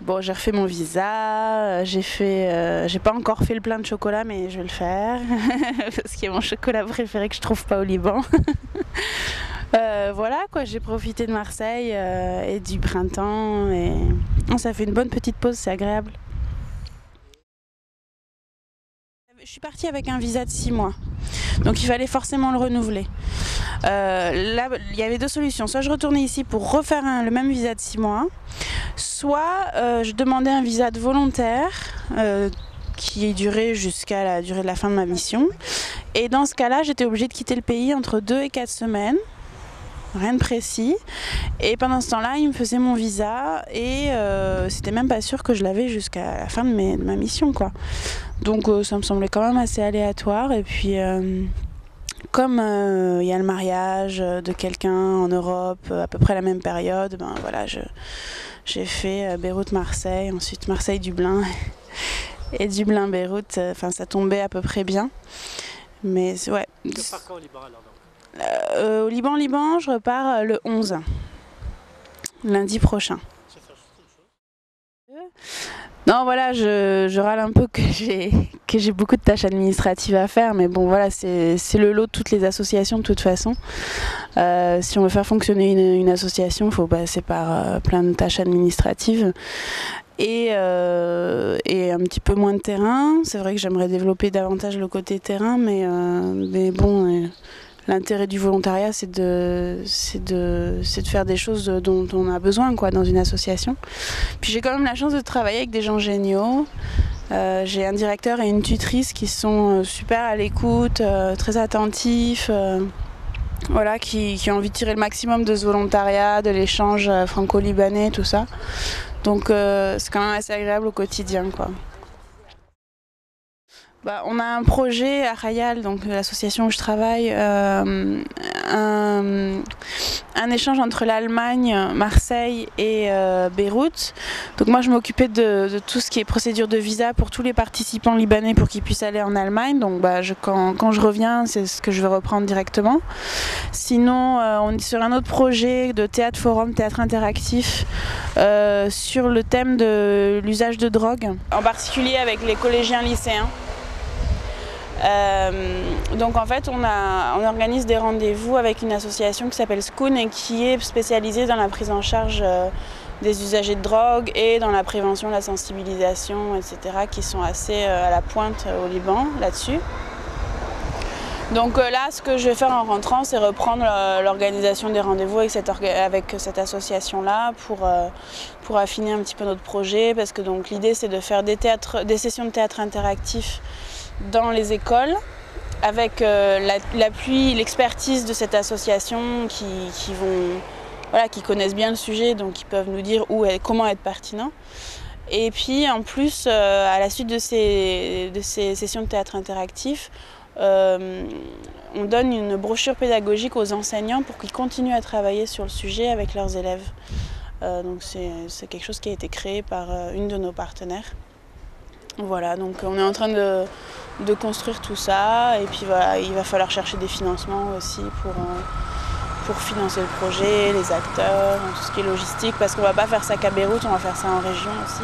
Bon, j'ai refait mon visa, j'ai pas encore fait le plein de chocolat, mais je vais le faire parce qu'il y a mon chocolat préféré que je trouve pas au Liban. Voilà quoi, j'ai profité de Marseille et du printemps et ça fait une bonne petite pause, c'est agréable. Je suis partie avec un visa de 6 mois, donc il fallait forcément le renouveler. Là, il y avait deux solutions, soit je retournais ici pour refaire le même visa de 6 mois, soit je demandais un visa de volontaire qui durait jusqu'à la durée de la fin de ma mission. Et dans ce cas-là, j'étais obligée de quitter le pays entre 2 et 4 semaines. Rien de précis. Et pendant ce temps-là, il me faisait mon visa et c'était même pas sûr que je l'avais jusqu'à la fin de ma mission, quoi. Donc ça me semblait quand même assez aléatoire. Et puis comme il y a le mariage de quelqu'un en Europe à peu près à la même période, ben voilà, j'ai fait Beyrouth-Marseille, ensuite Marseille-Dublin et Dublin-Beyrouth. Enfin, ça tombait à peu près bien. Mais ouais. Tu repars quand au Liban alors donc? Au Liban, je repars le 11, lundi prochain. Non, voilà, je râle un peu que j'ai beaucoup de tâches administratives à faire, mais bon, voilà, c'est le lot de toutes les associations de toute façon. Si on veut faire fonctionner une association, il faut passer par plein de tâches administratives. Et un petit peu moins de terrain. C'est vrai que j'aimerais développer davantage le côté terrain, mais bon, l'intérêt du volontariat, c'est de faire des choses dont on a besoin, quoi, dans une association. Puis j'ai quand même la chance de travailler avec des gens géniaux. J'ai un directeur et une tutrice qui sont super à l'écoute, très attentifs. Voilà, qui ont envie de tirer le maximum de ce volontariat, de l'échange franco-libanais, tout ça. Donc c'est quand même assez agréable au quotidien, quoi. Bah, on a un projet à Khayal, donc l'association où je travaille, un échange entre l'Allemagne, Marseille et Beyrouth. Donc moi je m'occupais de tout ce qui est procédure de visa pour tous les participants libanais pour qu'ils puissent aller en Allemagne. Donc bah, quand je reviens, c'est ce que je vais reprendre directement. Sinon on est sur un autre projet de théâtre forum, théâtre interactif, sur le thème de l'usage de drogue, en particulier avec les collégiens lycéens. Donc en fait on organise des rendez-vous avec une association qui s'appelle Skoun et qui est spécialisée dans la prise en charge des usagers de drogue et dans la prévention, la sensibilisation, etc. qui sont assez à la pointe au Liban là-dessus. Donc là ce que je vais faire en rentrant, c'est reprendre l'organisation des rendez-vous avec cette association-là pour affiner un petit peu notre projet, parce que donc l'idée c'est de faire des sessions de théâtre interactif dans les écoles, avec l'appui, l'expertise de cette association qui connaissent bien le sujet, donc qui peuvent nous dire comment être pertinent. Et puis en plus, à la suite de ces sessions de théâtre interactif, on donne une brochure pédagogique aux enseignants pour qu'ils continuent à travailler sur le sujet avec leurs élèves. Donc c'est quelque chose qui a été créé par une de nos partenaires. Voilà, donc on est en train de construire tout ça, et puis voilà, il va falloir chercher des financements aussi pour financer le projet, les acteurs, tout ce qui est logistique, parce qu'on ne va pas faire ça qu'à Beyrouth, on va faire ça en région aussi.